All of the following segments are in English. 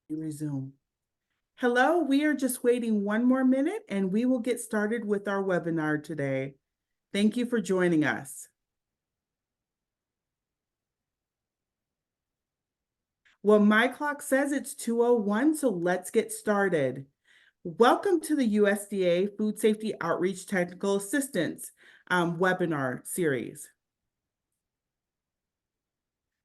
Resume. Hello, we are just waiting one more minute and we will get started with our webinar today. Thank you for joining us. Well, my clock says it's 2:01, so let's get started. Welcome to the USDA Food Safety Outreach Technical Assistance webinar series.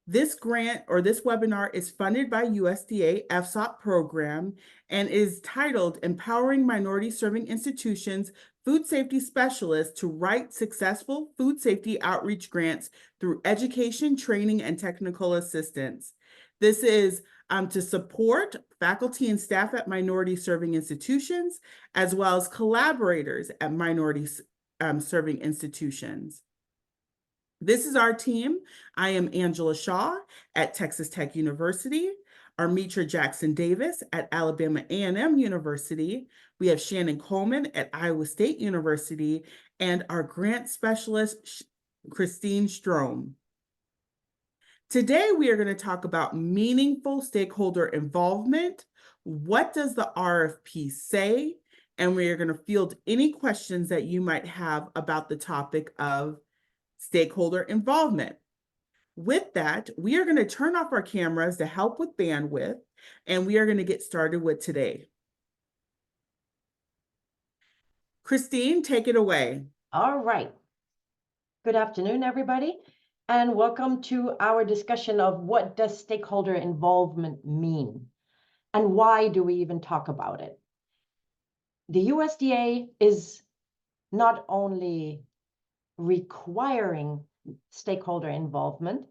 This grant or this webinar is funded by USDA FSOP program and is titled Empowering Minority Serving Institutions Food Safety Specialists to Write Successful Food Safety Outreach Grants Through Education, Training, and Technical Assistance. This is to support faculty and staff at minority serving institutions, as well as collaborators at minority serving institutions. This is our team. I am Angela Shaw at Texas Tech University, Armitra Jackson Davis at Alabama A&M University. We have Shannon Coleman at Iowa State University, and our grant specialist, Christine Strom. Today, we are going to talk about meaningful stakeholder involvement. What does the RFP say? And we are going to field any questions that you might have about the topic of stakeholder involvement. With that, we are going to turn off our cameras to help with bandwidth, and we are going to get started with today. Christine, take it away. All right. Good afternoon, everybody, and welcome to our discussion of what does stakeholder involvement mean, and why do we even talk about it? The USDA is not only requiring stakeholder involvement,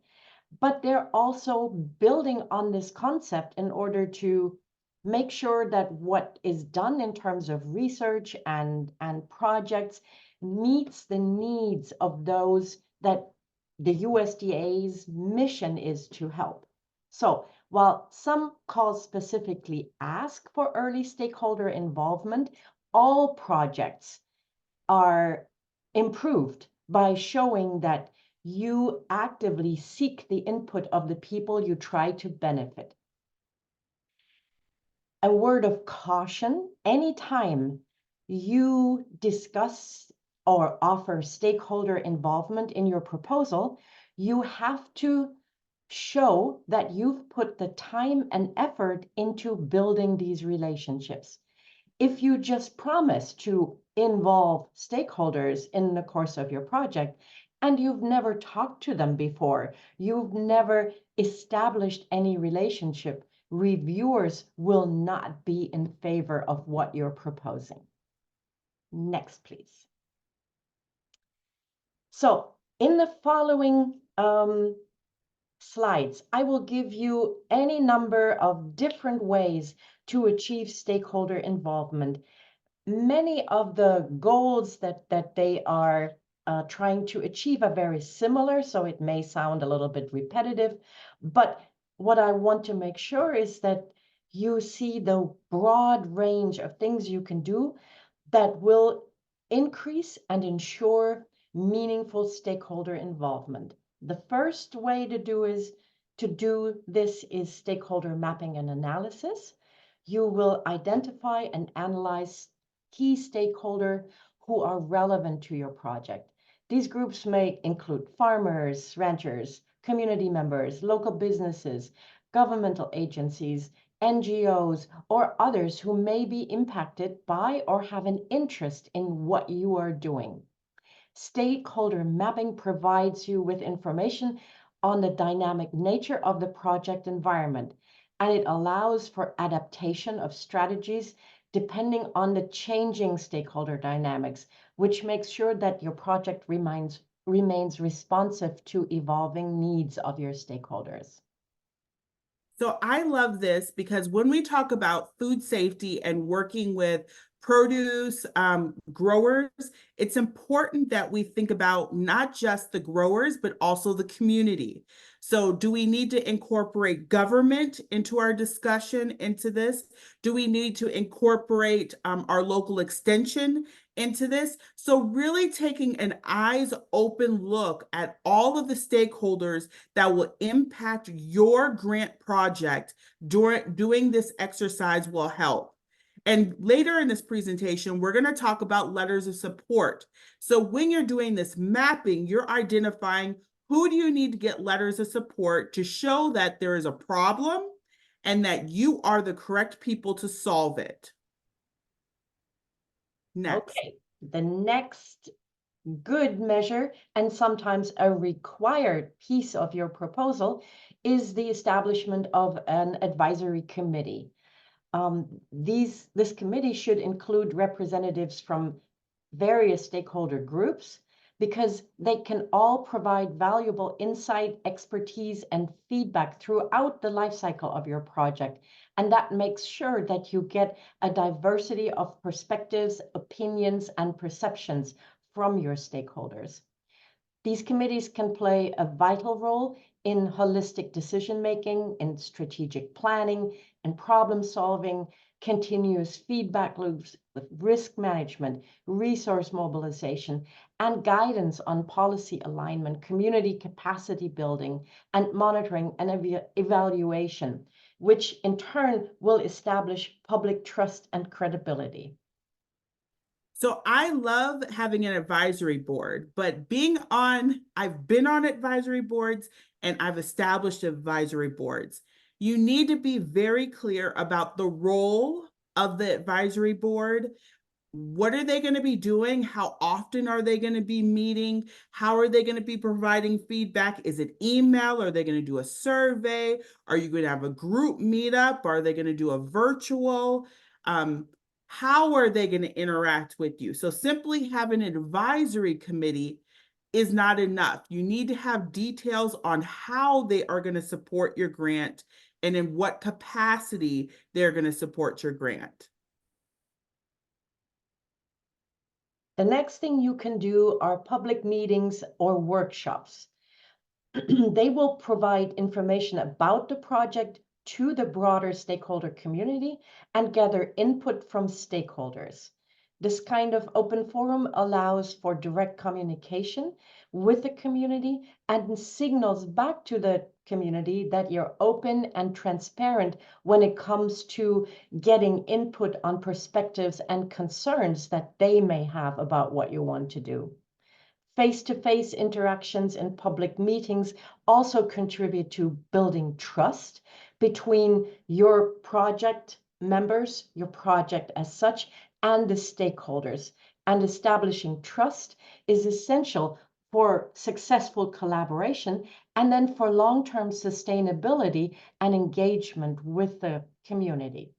but they're also building on this concept in order to make sure that what is done in terms of research and projects meets the needs of those that the USDA's mission is to help. So while some calls specifically ask for early stakeholder involvement, all projects are improved by showing that you actively seek the input of the people you try to benefit. A word of caution: anytime you discuss or offer stakeholder involvement in your proposal, you have to show that you've put the time and effort into building these relationships. If you just promise to involve stakeholders in the course of your project, and you've never talked to them before, you've never established any relationship, reviewers will not be in favor of what you're proposing. Next, please. So in the following slides, I will give you any number of different ways to achieve stakeholder involvement. Many of the goals that they are trying to achieve are very similar, so it may sound a little bit repetitive, but what I want to make sure is that you see the broad range of things you can do that will increase and ensure meaningful stakeholder involvement. The first way to do this is stakeholder mapping and analysis. You will identify and analyze key stakeholders who are relevant to your project. These groups may include farmers, ranchers, community members, local businesses, governmental agencies, NGOs, or others who may be impacted by or have an interest in what you are doing. Stakeholder mapping provides you with information on the dynamic nature of the project environment, and it allows for adaptation of strategies depending on the changing stakeholder dynamics, which makes sure that your project remains responsive to evolving needs of your stakeholders. So I love this because when we talk about food safety and working with produce growers, it's important that we think about not just the growers, but also the community. So do we need to incorporate government into our discussion into this? Do we need to incorporate our local extension into this. So really taking an eyes open look at all of the stakeholders that will impact your grant project during doing this exercise will help. And later in this presentation, we're going to talk about letters of support. So when you're doing this mapping, you're identifying who do you need to get letters of support to show that there is a problem and that you are the correct people to solve it. Next. Okay, the next good measure and sometimes a required piece of your proposal is the establishment of an advisory committee. This committee should include representatives from various stakeholder groups because they can all provide valuable insight, expertise, and feedback throughout the life cycle of your project. And that makes sure that you get a diversity of perspectives, opinions, and perceptions from your stakeholders. These committees can play a vital role in holistic decision-making, in strategic planning, and problem-solving, continuous feedback loops with risk management, resource mobilization, and guidance on policy alignment, community capacity building, and monitoring and evaluation, which in turn will establish public trust and credibility. So I love having an advisory board, but I've been on advisory boards and I've established advisory boards. You need to be very clear about the role of the advisory board. What are they going to be doing? How often are they going to be meeting? How are they going to be providing feedback? Is it email? Are they going to do a survey? Are you going to have a group meetup? Are they going to do a virtual? How are they going to interact with you? So simply having an advisory committee is not enough. You need to have details on how they are going to support your grant and in what capacity they're going to support your grant. The next thing you can do are public meetings or workshops. They will provide information about the project to the broader stakeholder community and gather input from stakeholders. This kind of open forum allows for direct communication with the community and signals back to the community that you're open and transparent when it comes to getting input on perspectives and concerns that they may have about what you want to do. Face-to-face interactions in public meetings also contribute to building trust between your project members, your project as such, and the stakeholders. And establishing trust is essential for successful collaboration and then for long-term sustainability and engagement with the community.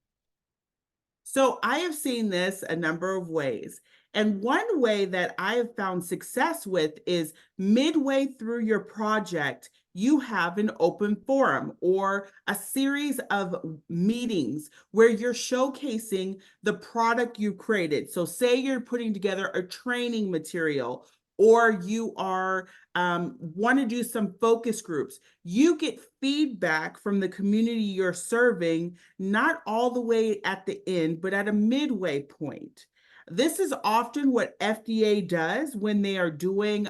So I have seen this a number of ways. And one way that I have found success with is midway through your project, you have an open forum or a series of meetings where you're showcasing the product you created. So say you're putting together a training material or you are want to do some focus groups. You get feedback from the community you're serving, not all the way at the end, but at a midway point. This is often what FDA does when they are doing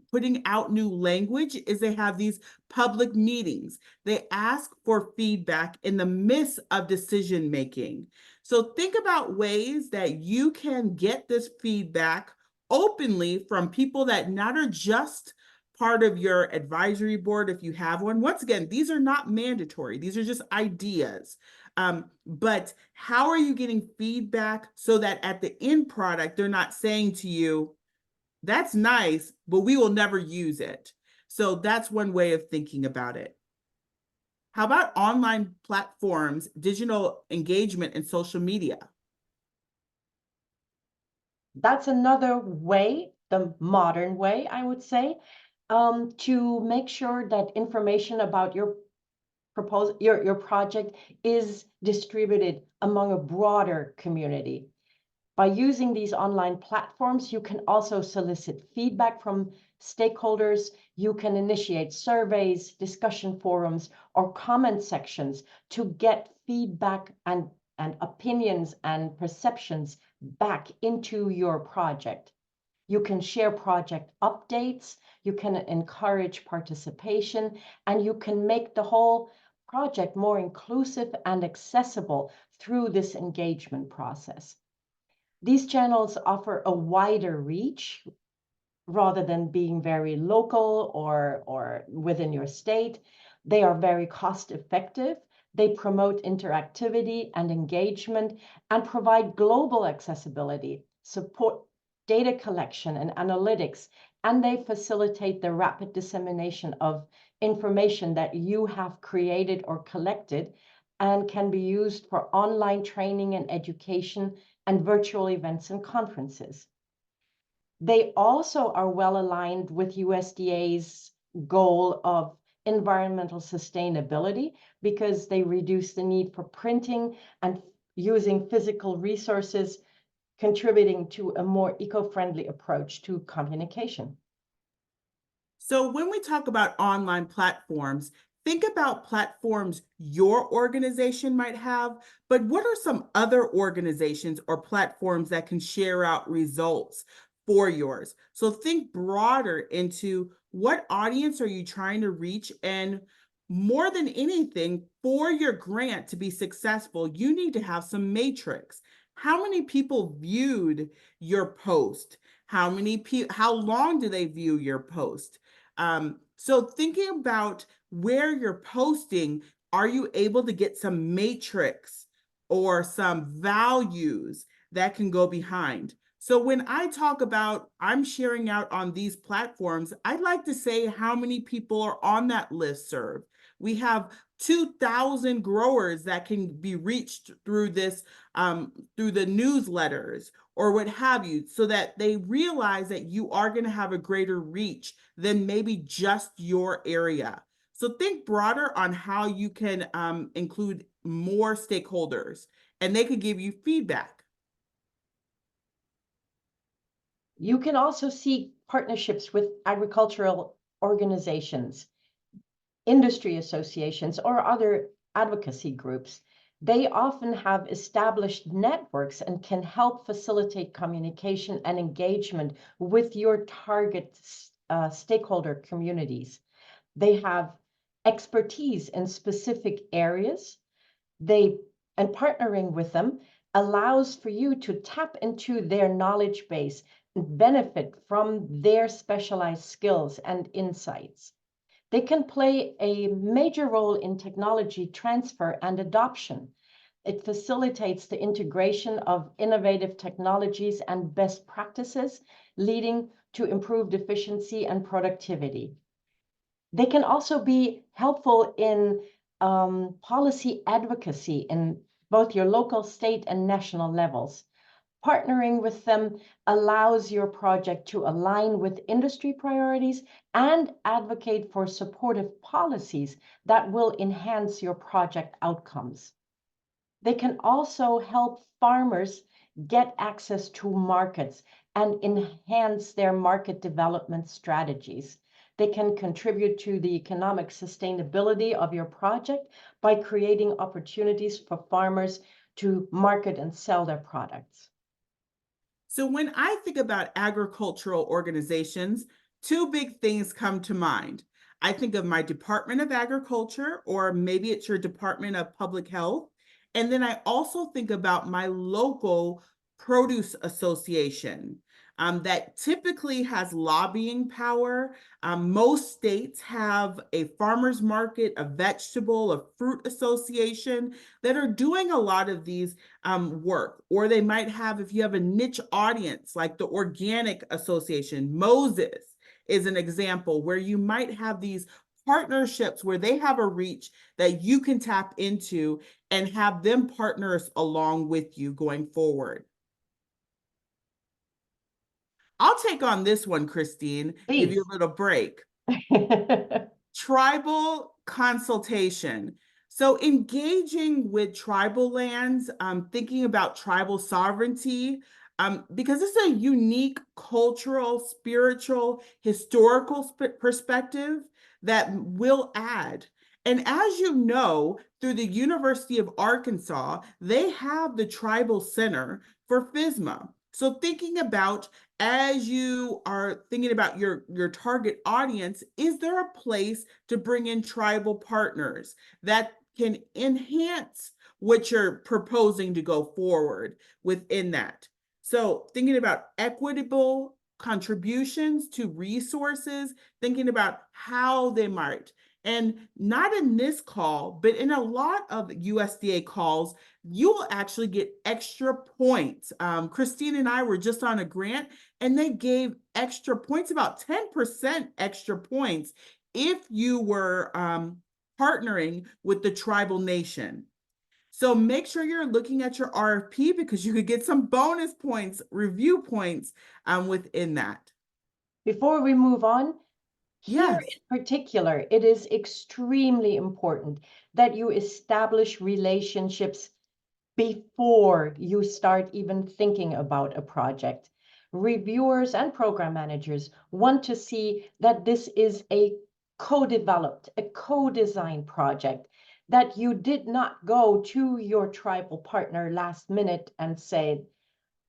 putting out new language is they have these public meetings. They ask for feedback in the midst of decision making. So think about ways that you can get this feedback openly from people that not are just part of your advisory board if you have one. Once again, these are not mandatory. These are just ideas. But how are you getting feedback so that at the end product, they're not saying to you, that's nice, but we will never use it. So that's one way of thinking about it. How about online platforms, digital engagement, and social media? That's another way, the modern way, I would say, to make sure that information about your project is distributed among a broader community. By using these online platforms, you can also solicit feedback from stakeholders. You can initiate surveys, discussion forums, or comment sections to get feedback and and opinions and perceptions back into your project. You can share project updates, you can encourage participation, and you can make the whole project more inclusive and accessible through this engagement process. These channels offer a wider reach rather than being very local or within your state. They are very cost effective. They promote interactivity and engagement and provide global accessibility, support data collection and analytics, and they facilitate the rapid dissemination of information that you have created or collected and can be used for online training and education and virtual events and conferences. They also are well aligned with USDA's goal of environmental sustainability because they reduce the need for printing and using physical resources, contributing to a more eco-friendly approach to communication. So when we talk about online platforms, think about platforms your organization might have, but what are some other organizations or platforms that can share out results for yours? So think broader into what audience are you trying to reach, and more than anything, for your grant to be successful, you need to have some matrix. How many people viewed your post? How long do they view your post? So thinking about where you're posting, are you able to get some matrix or some values that can go behind? So when I talk about I'm sharing out on these platforms, I'd like to say how many people are on that listserv. We have 2,000 growers that can be reached through this, through the newsletters or what have you, so that they realize that you are going to have a greater reach than maybe just your area. So think broader on how you can include more stakeholders, and they could give you feedback. You can also seek partnerships with agricultural organizations, industry associations, or other advocacy groups. They often have established networks and can help facilitate communication and engagement with your target stakeholder communities. They have expertise in specific areas. And partnering with them allows for you to tap into their knowledge base and benefit from their specialized skills and insights. They can play a major role in technology transfer and adoption. It facilitates the integration of innovative technologies and best practices, leading to improved efficiency and productivity. They can also be helpful in policy advocacy in both your local, state, and national levels. Partnering with them allows your project to align with industry priorities and advocate for supportive policies that will enhance your project outcomes. They can also help farmers get access to markets and enhance their market development strategies. They can contribute to the economic sustainability of your project by creating opportunities for farmers to market and sell their products. So when I think about agricultural organizations, two big things come to mind. I think of my Department of Agriculture, or maybe it's your Department of Public Health. And then I also think about my local produce association that typically has lobbying power. Most states have a farmers market, a vegetable, a fruit association that are doing a lot of these work. Or they might have, if you have a niche audience like the Organic Association, Moses is an example where you might have these partnerships where they have a reach that you can tap into and have them partners along with you going forward. I'll take on this one, Christine, give you Please. a little break. Tribal consultation. So engaging with tribal lands, thinking about tribal sovereignty, because it's a unique cultural, spiritual, historical perspective that will add. And as you know, through the University of Arkansas, they have the Tribal Center for FSMA. So thinking about, as you are thinking about your target audience, is there a place to bring in tribal partners that can enhance what you're proposing to go forward within that? So thinking about equitable contributions to resources, thinking about how they might, and not in this call, but in a lot of USDA calls, you will actually get extra points. Christine and I were just on a grant, and they gave extra points, about 10% extra points, if you were partnering with the tribal nation. So make sure you're looking at your RFP, because you could get some bonus points, review points within that. Before we move on, here Yes. in particular, it is extremely important that you establish relationships before you start even thinking about a project. Reviewers and program managers want to see that this is a co-developed, a co-designed project, that you did not go to your tribal partner last minute and say,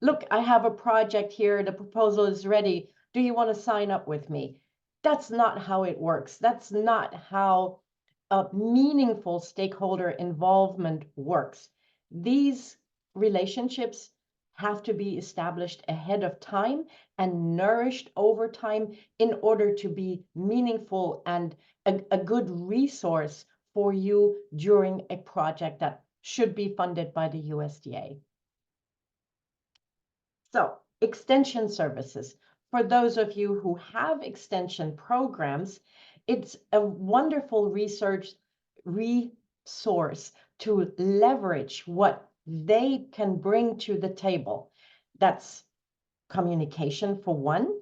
look, I have a project here, the proposal is ready. Do you want to sign up with me? That's not how it works. That's not how meaningful stakeholder involvement works. These relationships have to be established ahead of time and nourished over time in order to be meaningful and a good resource for you during a project that should be funded by the USDA. So, extension services. For those of you who have extension programs, it's a wonderful resource to leverage what they can bring to the table. That's communication for one.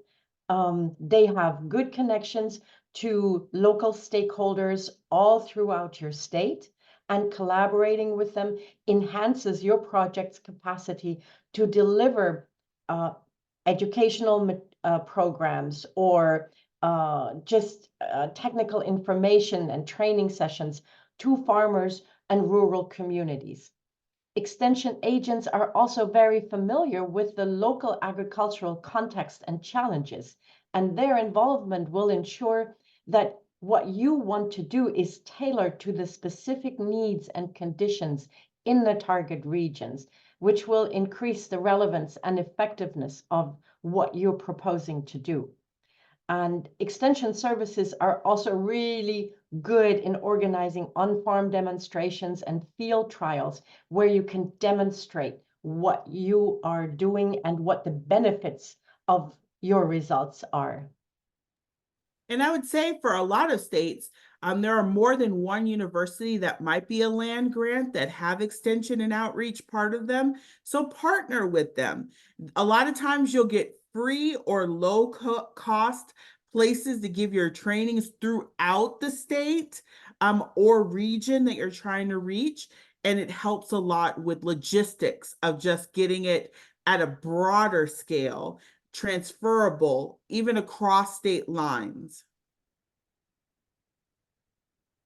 They have good connections to local stakeholders all throughout your state, and collaborating with them enhances your project's capacity to deliver educational programs or just technical information and training sessions to farmers and rural communities. Extension agents are also very familiar with the local agricultural context and challenges, and their involvement will ensure that what you want to do is tailored to the specific needs and conditions in the target regions, which will increase the relevance and effectiveness of what you're proposing to do. And extension services are also really good in organizing on-farm demonstrations and field trials where you can demonstrate what you are doing and what the benefits of your results are. And I would say for a lot of states, there are more than one university that might be a land grant that have extension and outreach part of them. So partner with them. A lot of times you'll get free or low cost places to give your trainings throughout the state or region that you're trying to reach. And it helps a lot with logistics of just getting it at a broader scale, transferable, even across state lines.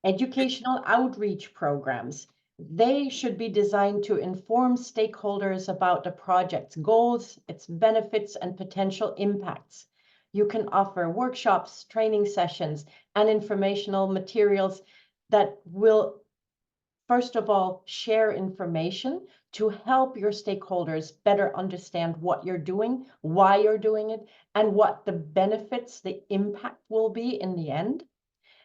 Educational outreach programs. They should be designed to inform stakeholders about the project's goals, its benefits, and potential impacts. You can offer workshops, training sessions, and informational materials that will, first of all, share information to help your stakeholders better understand what you're doing, why you're doing it, and what the benefits, the impact will be in the end.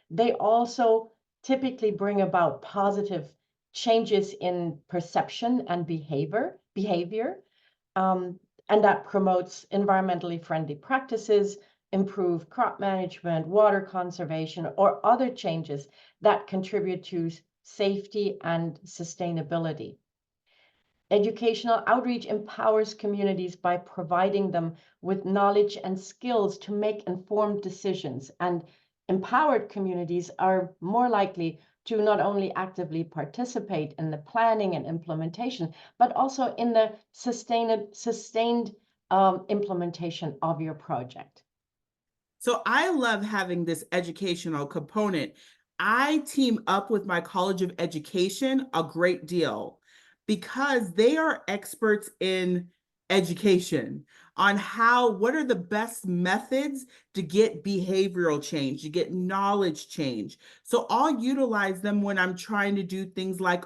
They also typically bring about positive changes in perception and behavior, and that promotes environmentally friendly practices, improved crop management, water conservation, or other changes that contribute to safety and sustainability. Educational outreach empowers communities by providing them with knowledge and skills to make informed decisions, and empowered communities are more likely to not only actively participate in the planning and implementation, but also in the sustained implementation of your project. So I love having this educational component I team up with my College of Education a great deal because they are experts in education on what are the best methods to get behavioral change, to get knowledge change. So I'll utilize them when I'm trying to do things like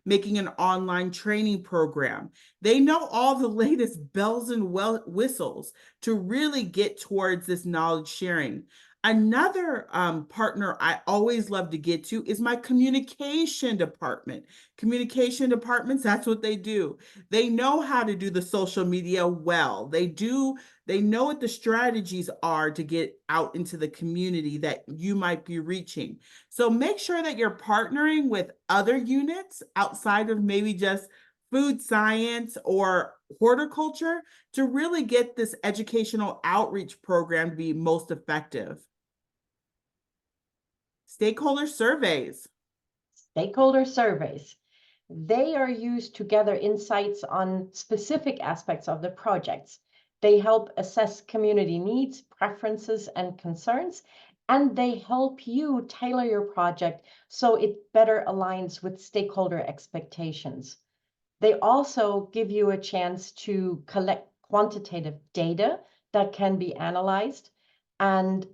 making an online training program. They know all the latest bells and whistles to really get towards this knowledge sharing. Another partner I always love to get to is my communication department. Communication departments, that's what they do. They know how to do the social media well. They know what the strategies are to get out into the community that you might be reaching. So make sure that you're partnering with other units outside of maybe just food science or horticulture to really get this educational outreach program to be most effective. Stakeholder surveys. Stakeholder surveys. They are used to gather insights on specific aspects of the projects. They help assess community needs, preferences, and concerns, and they help you tailor your project so it better aligns with stakeholder expectations. They also give you a chance to collect quantitative data that can be analyzed, and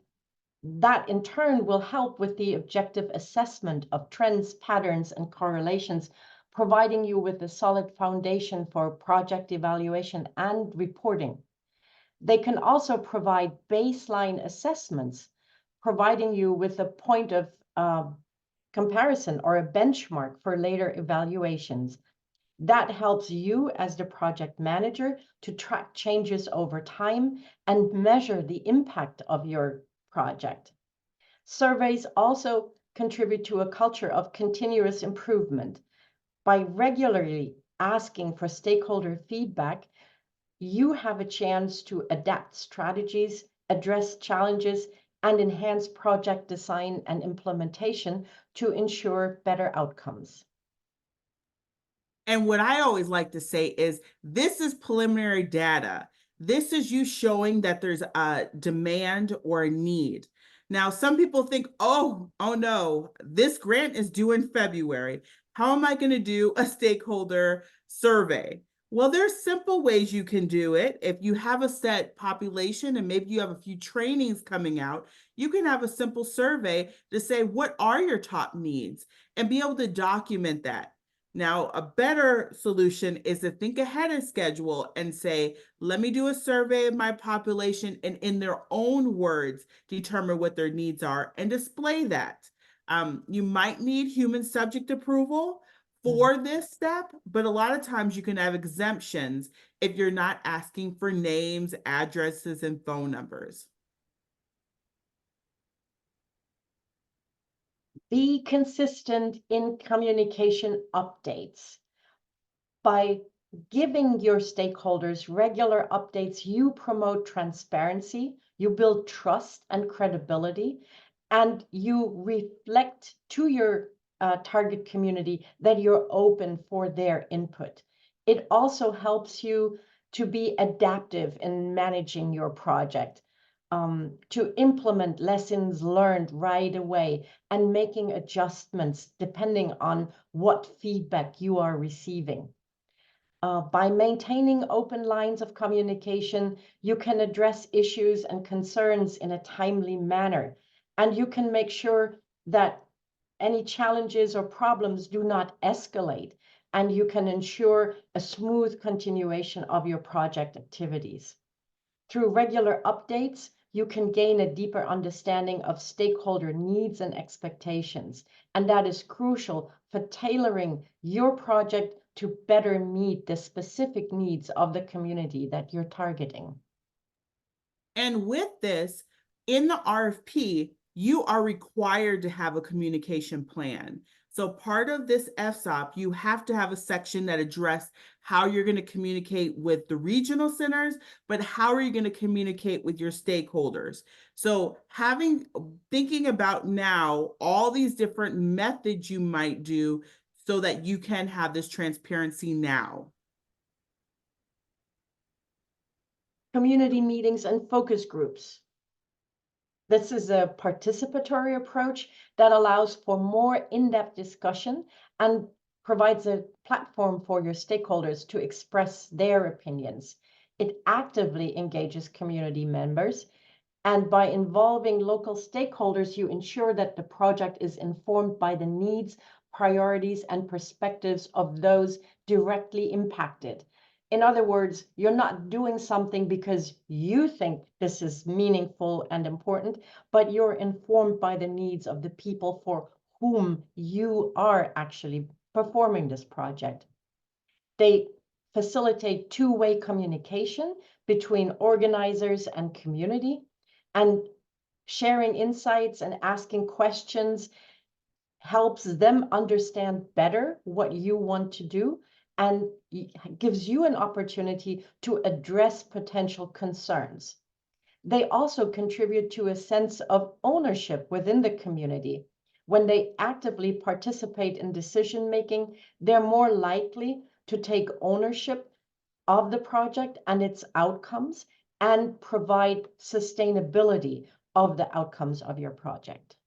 that in turn will help with the objective assessment of trends, patterns, and correlations, providing you with a solid foundation for project evaluation and reporting. They can also provide baseline assessments, providing you with a point of comparison or a benchmark for later evaluations. That helps you as the project manager to track changes over time and measure the impact of your project. Surveys also contribute to a culture of continuous improvement. By regularly asking for stakeholder feedback, you have a chance to adapt strategies, address challenges, and enhance project design and implementation to ensure better outcomes. And what I always like to say is this is preliminary data. This is you showing that there's a demand or a need. Now, some people think, oh no, this grant is due in February. How am I going to do a stakeholder survey? Well, there's simple ways you can do it. If you have a set population and maybe you have a few trainings coming out, you can have a simple survey to say, what are your top needs? And be able to document that. Now, a better solution is to think ahead of schedule and say, let me do a survey of my population and in their own words, determine what their needs are and display that. You might need human subject approval for this step, but a lot of times you can have exemptions if you're not asking for names, addresses, and phone numbers. Be consistent in communication updates. By giving your stakeholders regular updates, you promote transparency, you build trust and credibility, and you reflect to your target community that you're open for their input. It also helps you to be adaptive in managing your project, to implement lessons learned right away and making adjustments depending on what feedback you are receiving. By maintaining open lines of communication, you can address issues and concerns in a timely manner, and you can make sure that any challenges or problems do not escalate, and you can ensure a smooth continuation of your project activities. Through regular updates, you can gain a deeper understanding of stakeholder needs and expectations, and that is crucial for tailoring your project to better meet the specific needs of the community that you're targeting. And with this, in the RFP, you are required to have a communication plan. So part of this FSOP, you have to have a section that addresses how you're going to communicate with the regional centers, but how are you going to communicate with your stakeholders? So thinking about now all these different methods you might do so that you can have this transparency now. Community meetings and focus groups. This is a participatory approach that allows for more in-depth discussion and provides a platform for your stakeholders to express their opinions. It actively engages community members, and by involving local stakeholders, you ensure that the project is informed by the needs, priorities, and perspectives of those directly impacted. In other words, you're not doing something because you think this is meaningful and important, but you're informed by the needs of the people for whom you are actually performing this project. They facilitate two-way communication between organizers and community, and sharing insights and asking questions helps them understand better what you want to do and gives you an opportunity to address potential concerns. They also contribute to a sense of ownership within the community. When they actively participate in decision-making, they're more likely to take ownership of the project and its outcomes and provide sustainability of the outcomes of your project.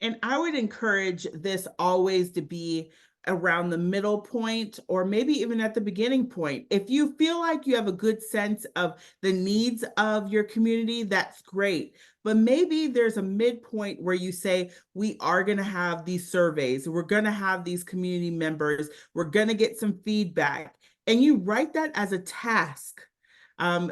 And I would encourage this always to be around the middle point, or maybe even at the beginning point. If you feel like you have a good sense of the needs of your community, that's great. But maybe there's a midpoint where you say, we are going to have these surveys, we're going to have these community members, we're going to get some feedback, and you write that as a task.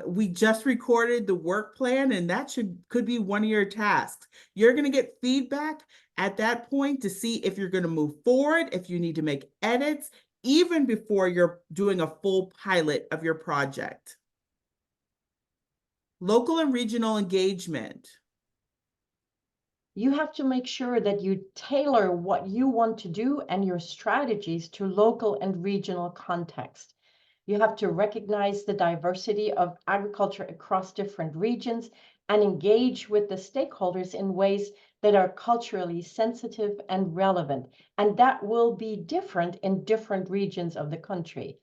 We just recorded the work plan, and that could be one of your tasks. You're going to get feedback at that point to see if you're going to move forward, if you need to make edits, even before you're doing a full pilot of your project. Local and regional engagement. You have to make sure that you tailor what you want to do and your strategies to local and regional context. You have to recognize the diversity of agriculture across different regions and engage with the stakeholders in ways that are culturally sensitive and relevant. And that will be different in different regions of the country.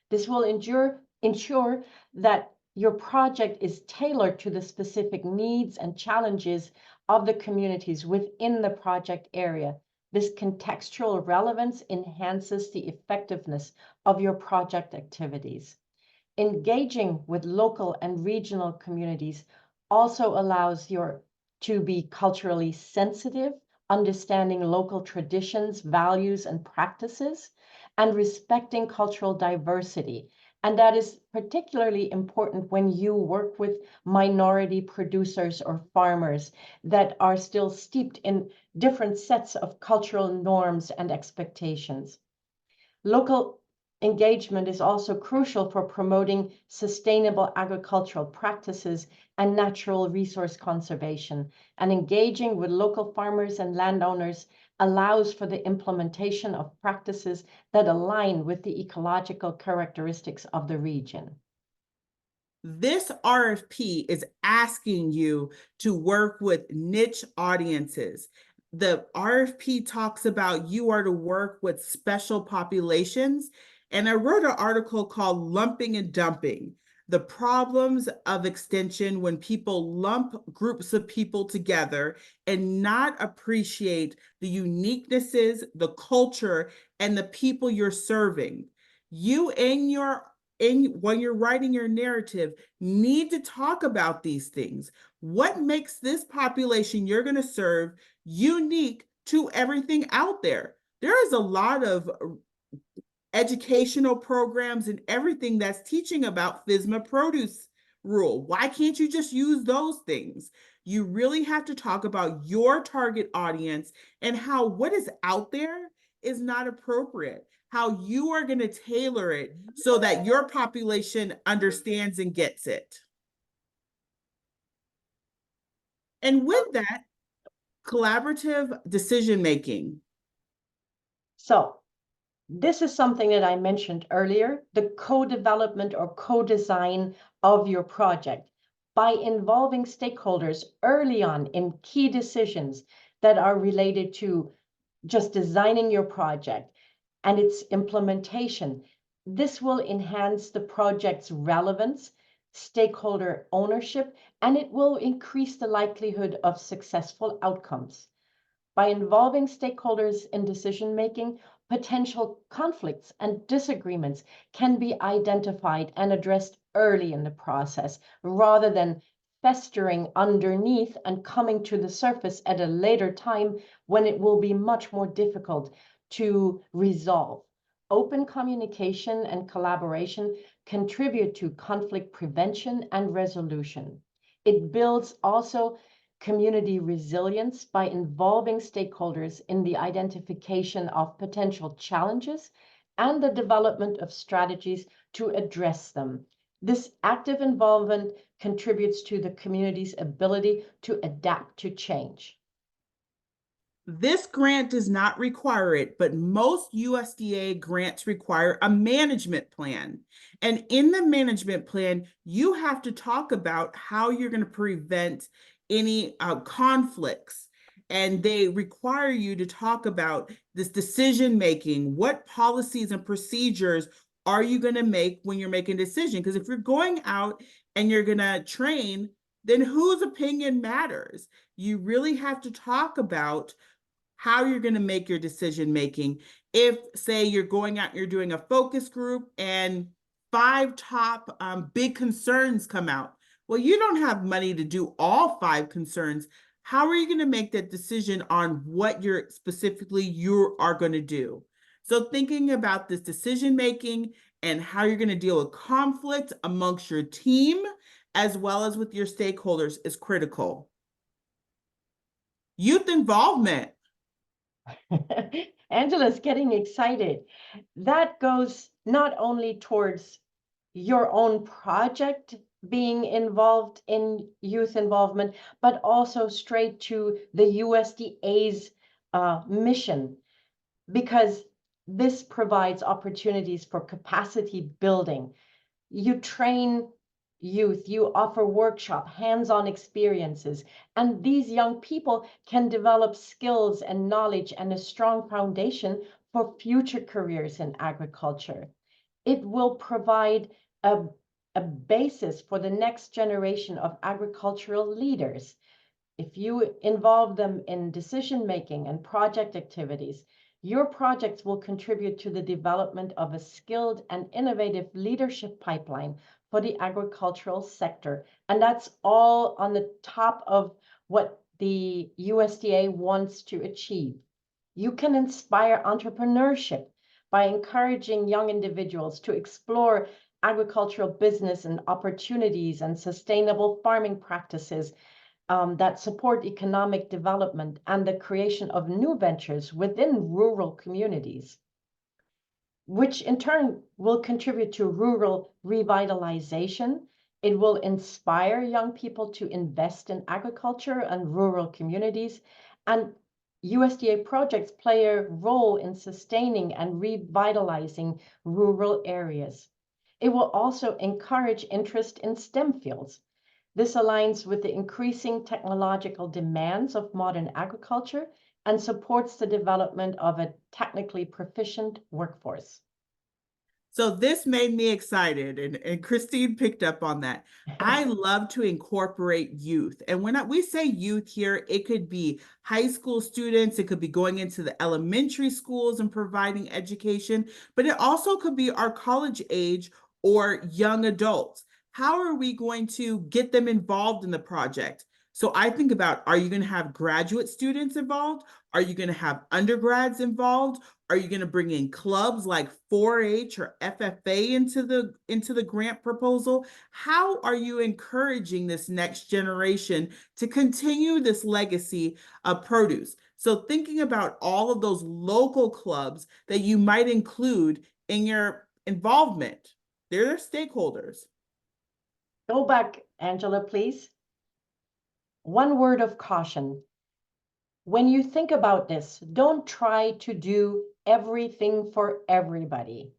This will ensure that your project is tailored to the specific needs and challenges of the communities within the project area. This contextual relevance enhances the effectiveness of your project activities. Engaging with local and regional communities also allows you to be culturally sensitive, understanding local traditions, values, and practices, and respecting cultural diversity. And that is particularly important when you work with minority producers or farmers that are still steeped in different sets of cultural norms and expectations. Local engagement is also crucial for promoting sustainable agricultural practices and natural resource conservation. And engaging with local farmers and landowners allows for the implementation of practices that align with the ecological characteristics of the region. This RFP is asking you to work with niche audiences. The RFP talks about you are to work with special populations. And I wrote an article called Lumping and Dumping: The Problems of Extension When People Lump Groups of People Together and Not Appreciate the Uniquenesses, the culture, and the people you're serving. You when you're writing your narrative, need to talk about these things. What makes this population you're going to serve unique to everything out there? There is a lot of educational programs and everything that's teaching about FSMA produce rule. Why can't you just use those things? You really have to talk about your target audience and how what is out there is not appropriate, how you are going to tailor it so that your population understands and gets it. And with that, collaborative decision-making. So this is something that I mentioned earlier, the co-development or co-design of your project. By involving stakeholders early on in key decisions that are related to just designing your project and its implementation, this will enhance the project's relevance, stakeholder ownership, and it will increase the likelihood of successful outcomes. By involving stakeholders in decision-making, potential conflicts and disagreements can be identified and addressed early in the process rather than festering underneath and coming to the surface at a later time when it will be much more difficult to resolve. Open communication and collaboration contribute to conflict prevention and resolution. It builds also community resilience by involving stakeholders in the identification of potential challenges and the development of strategies to address them. This active involvement contributes to the community's ability to adapt to change. This grant does not require it, but most USDA grants require a management plan. And in the management plan, you have to talk about how you're going to prevent any conflicts. And they require you to talk about this decision making. What policies and procedures are you going to make when you're making a decision? Because if you're going out and you're going to train, then whose opinion matters? You really have to talk about how you're going to make your decision making. If, say, you're going out, you're doing a focus group and 5 top big concerns come out. Well, you don't have money to do all 5 concerns. How are you going to make that decision on what you're specifically you are going to do? So thinking about this decision making and how you're going to deal with conflict amongst your team as well as with your stakeholders is critical. Youth involvement. Angela's getting excited. That goes not only towards your own project being involved in youth involvement, but also straight to the USDA's mission, because this provides opportunities for capacity building. You train youth, you offer workshop, hands-on experiences, and these young people can develop skills and knowledge and a strong foundation for future careers in agriculture. It will provide a basis for the next generation of agricultural leaders. If you involve them in decision-making and project activities, your projects will contribute to the development of a skilled and innovative leadership pipeline for the agricultural sector. And that's all on the top of what the USDA wants to achieve. You can inspire entrepreneurship by encouraging young individuals to explore agricultural business and opportunities and sustainable farming practices that support economic development and the creation of new ventures within rural communities, which in turn will contribute to rural revitalization. It will inspire young people to invest in agriculture and rural communities, and USDA projects play a role in sustaining and revitalizing rural areas. It will also encourage interest in STEM fields. This aligns with the increasing technological demands of modern agriculture and supports the development of a technically proficient workforce. So this made me excited, and Christine picked up on that. I love to incorporate youth. And when we say youth here, it could be high school students, it could be going into the elementary schools and providing education, but it also could be our college age or young adults. How are we going to get them involved in the project? So I think about, are you going to have graduate students involved? Are you going to have undergrads involved? Are you going to bring in clubs like 4-H or FFA into the grant proposal? How are you encouraging this next generation to continue this legacy of produce? So thinking about all of those local clubs that you might include in your involvement, they're stakeholders. Go back, Angela, please. One word of caution. When you think about this, don't try to do everything for everybody.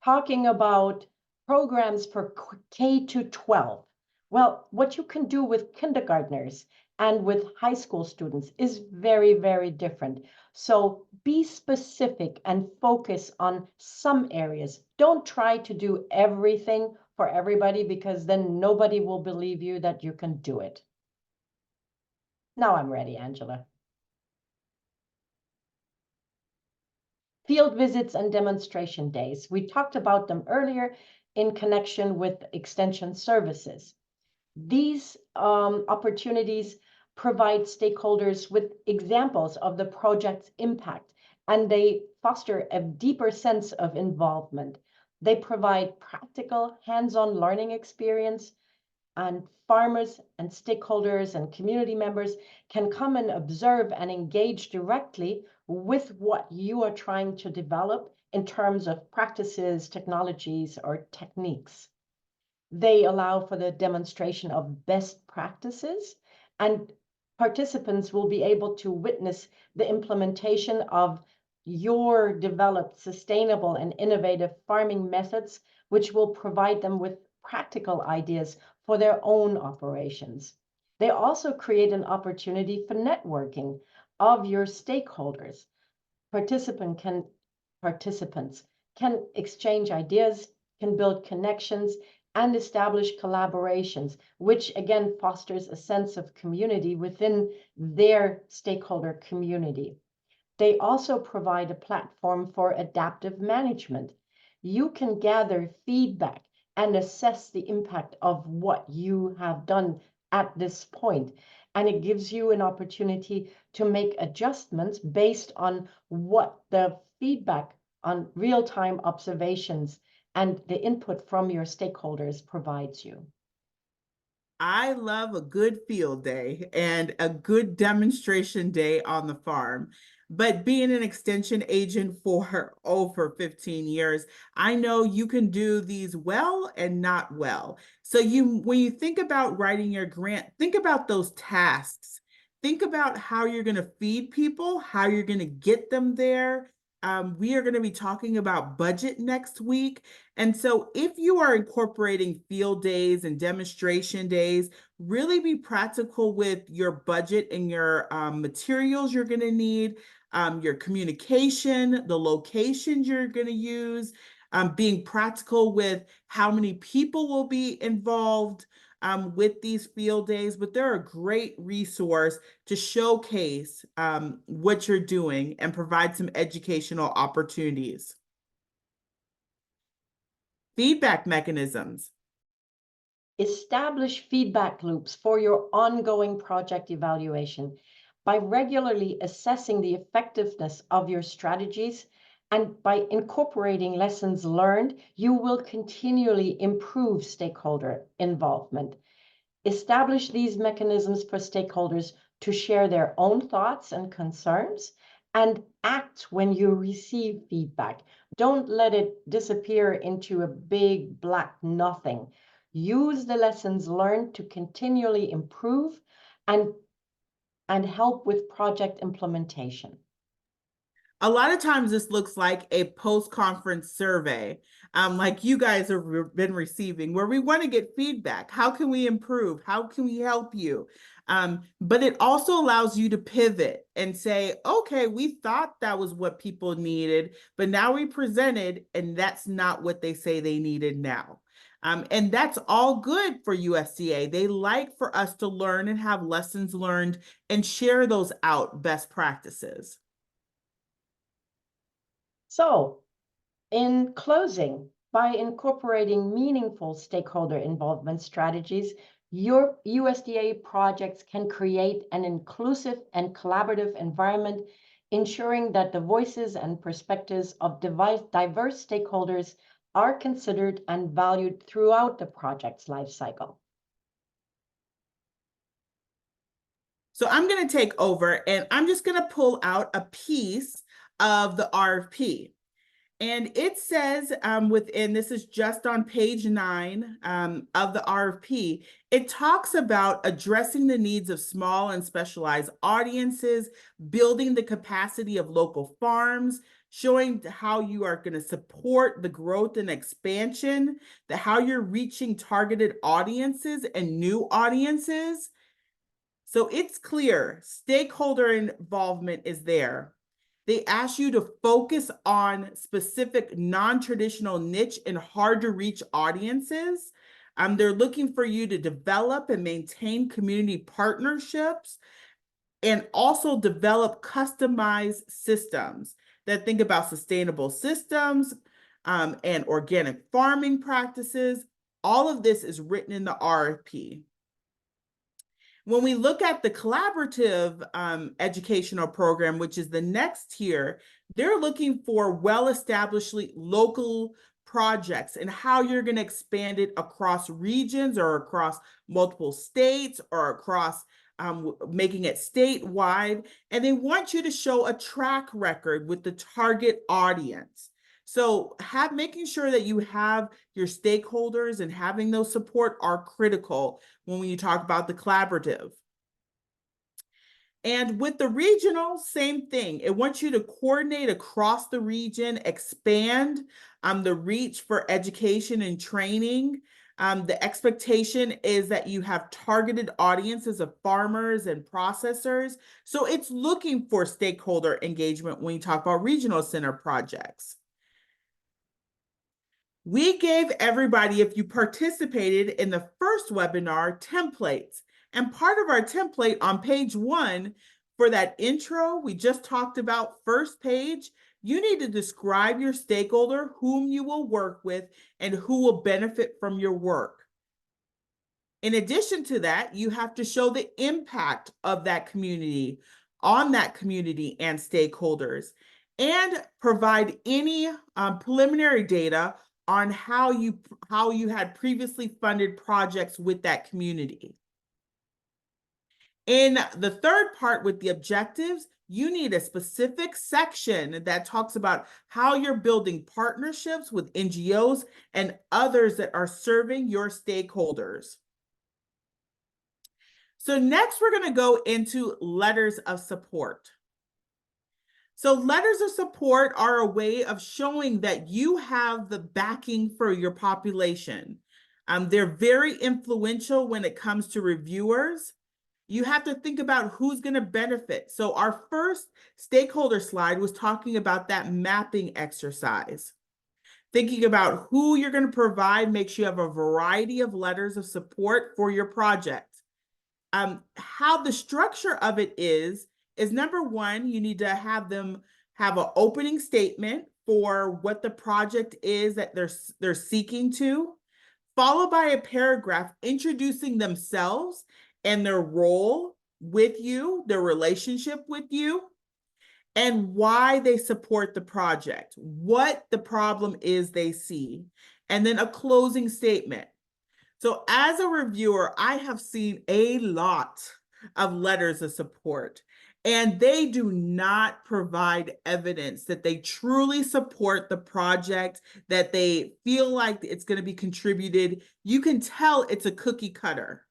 Talking about programs for K to 12. Well, what you can do with kindergartners and with high school students is very, very different. So be specific and focus on some areas. Don't try to do everything for everybody, because then nobody will believe you that you can do it. Now I'm ready, Angela. Field visits and demonstration days. We talked about them earlier in connection with extension services. These opportunities provide stakeholders with examples of the project's impact, and they foster a deeper sense of involvement. They provide practical, hands-on learning experience, and farmers and stakeholders and community members can come and observe and engage directly with what you are trying to develop in terms of practices, technologies, or techniques. They allow for the demonstration of best practices, and participants will be able to witness the implementation of your developed sustainable and innovative farming methods, which will provide them with practical ideas for their own operations. They also create an opportunity for networking of your stakeholders. Participants can exchange ideas, can build connections, and establish collaborations, which again fosters a sense of community within their stakeholder community. They also provide a platform for adaptive management. You can gather feedback and assess the impact of what you have done at this point. And it gives you an opportunity to make adjustments based on what the feedback on real-time observations and the input from your stakeholders provides you. I love a good field day and a good demonstration day on the farm. But being an extension agent for over 15 years, I know you can do these well and not well. So when you think about writing your grant, think about those tasks. Think about how you're going to feed people, how you're going to get them there. We are going to be talking about budget next week. And so if you are incorporating field days and demonstration days, really be practical with your budget and your materials you're going to need, your communication, the locations you're going to use, being practical with how many people will be involved with these field days. But they're a great resource to showcase what you're doing and provide some educational opportunities. Feedback mechanisms. Establish feedback loops for your ongoing project evaluation by regularly assessing the effectiveness of your strategies, and by incorporating lessons learned, you will continually improve stakeholder involvement. Establish these mechanisms for stakeholders to share their own thoughts and concerns, and act when you receive feedback. Don't let it disappear into a big black nothing. Use the lessons learned to continually improve and help with project implementation. A lot of times this looks like a post-conference survey, like you guys have been receiving, where we want to get feedback. How can we improve? How can we help you? But it also allows you to pivot and say, okay, we thought that was what people needed, but now we presented, and that's not what they say they needed now. And that's all good for USDA. They like for us to learn and have lessons learned and share those out best practices. So, in closing, by incorporating meaningful stakeholder involvement strategies, your USDA projects can create an inclusive and collaborative environment, ensuring that the voices and perspectives of diverse stakeholders are considered and valued throughout the project's life cycle. So I'm going to take over, and I'm just going to pull out a piece of the RFP. And it says within, this is just on page 9 of the RFP, it talks about addressing the needs of small and specialized audiences, building the capacity of local farms, showing how you are going to support the growth and expansion, how you're reaching targeted audiences and new audiences. So it's clear stakeholder involvement is there. They ask you to focus on specific non-traditional niche and hard to reach audiences. They're looking for you to develop and maintain community partnerships and also develop customized systems that think about sustainable systems and organic farming practices. All of this is written in the RFP. When we look at the collaborative educational program, which is the next tier, they're looking for well-established local projects and how you're going to expand it across regions or across multiple states or across making it statewide. And they want you to show a track record with the target audience. So making sure that you have your stakeholders and having those support are critical when you talk about the collaborative. And with the regional, same thing. It wants you to coordinate across the region, expand the reach for education and training. The expectation is that you have targeted audiences of farmers and processors. So it's looking for stakeholder engagement when you talk about regional center projects. We gave everybody, if you participated in the first webinar, templates. And part of our template on page 1 for that intro we just talked about, first page, you need to describe your stakeholder, whom you will work with, and who will benefit from your work. In addition to that, you have to show the impact of that community on that community and stakeholders, and provide any preliminary data on how you had previously funded projects with that community. In the third part with the objectives, you need a specific section that talks about how you're building partnerships with NGOs and others that are serving your stakeholders. So next, we're going to go into letters of support. So letters of support are a way of showing that you have the backing for your population. They're very influential when it comes to reviewers. You have to think about who's going to benefit. So our first stakeholder slide was talking about that mapping exercise. Thinking about who you're going to provide makes you have a variety of letters of support for your project. How the structure of it is number one, you need to have them have an opening statement for what the project is that they're seeking to, followed by a paragraph introducing themselves and their role with you, their relationship with you, and why they support the project, what the problem is they see, and then a closing statement. So as a reviewer, I have seen a lot of letters of support, and they do not provide evidence that they truly support the project, that they feel like it's going to be contributed. You can tell it's a cookie cutter.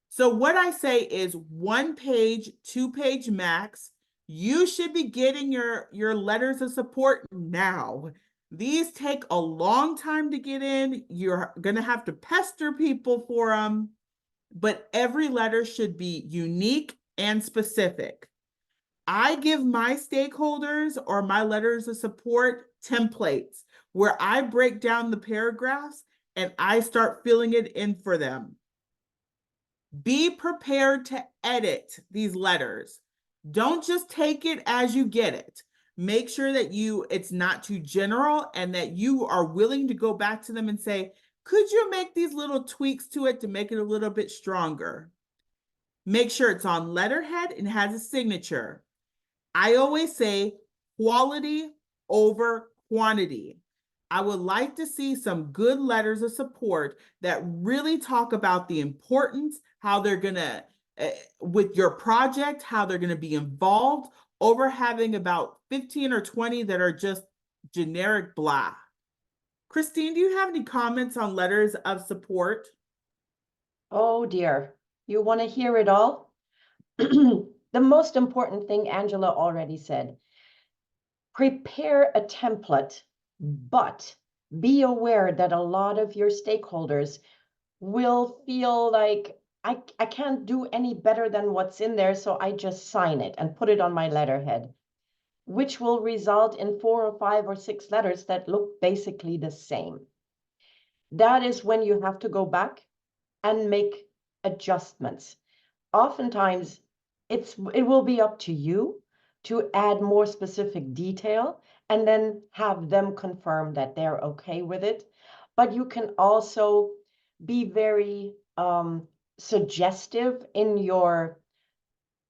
So what I say is 1 page, 2 page max. You should be getting your letters of support now. These take a long time to get in. You're going to have to pester people for them, but every letter should be unique and specific. I give my stakeholders or my letters of support templates where I break down the paragraphs and I start filling it in for them. Be prepared to edit these letters. Don't just take it as you get it. Make sure that it's not too general and that you are willing to go back to them and say, could you make these little tweaks to it to make it a little bit stronger? Make sure it's on letterhead and has a signature. I always say quality over quantity. I would like to see some good letters of support that really talk about the importance, how they're going to, with your project, how they're going to be involved, over having about 15 or 20 that are just generic blah. Christine, do you have any comments on letters of support? Oh dear, you want to hear it all? The most important thing Angela already said. Prepare a template, but be aware that a lot of your stakeholders will feel like, I can't do any better than what's in there, so I just sign it and put it on my letterhead. which will result in 4 or 5 or 6 letters that look basically the same. That is when you have to go back and make adjustments. Oftentimes, it will be up to you to add more specific detail and then have them confirm that they're okay with it. But you can also be very suggestive in your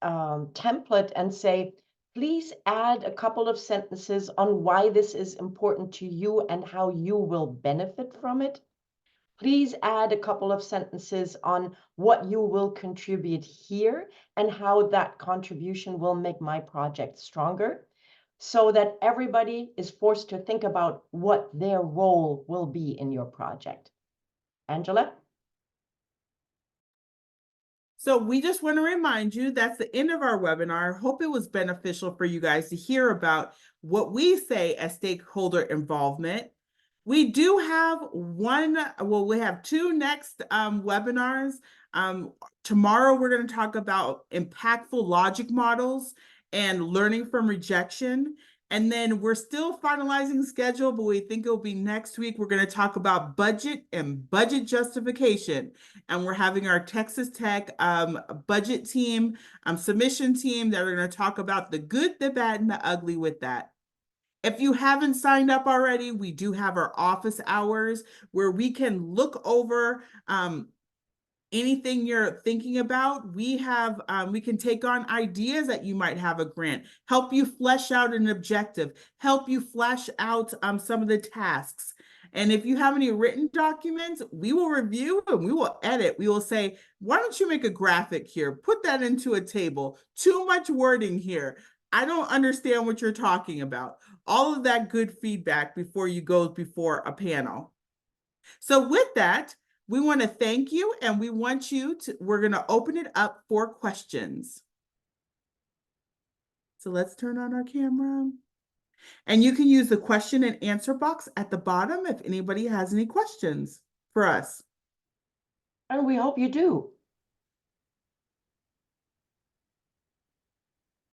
template and say, please add a couple of sentences on why this is important to you and how you will benefit from it. Please add a couple of sentences on what you will contribute here and how that contribution will make my project stronger, so that everybody is forced to think about what their role will be in your project. Angela? So we just want to remind you that's the end of our webinar. Hope it was beneficial for you guys to hear about what we say as stakeholder involvement. We do have we have two next webinars. Tomorrow, we're going to talk about impactful logic models and learning from rejection. And then we're still finalizing schedule, but we think it'll be next week. We're going to talk about budget and budget justification. And we're having our Texas Tech budget team, submission team that are going to talk about the good, the bad, and the ugly with that. If you haven't signed up already, we do have our office hours where we can look over anything you're thinking about. We can take on ideas that you might have a grant, help you flesh out an objective, help you flesh out some of the tasks. And if you have any written documents, we will review and we will edit. We will say, why don't you make a graphic here? Put that into a table. Too much wording here. I don't understand what you're talking about. All of that good feedback before you go before a panel. So with that, we want to thank you and we're going to open it up for questions. So let's turn on our camera. And you can use the question and answer box at the bottom if anybody has any questions for us. And we hope you do.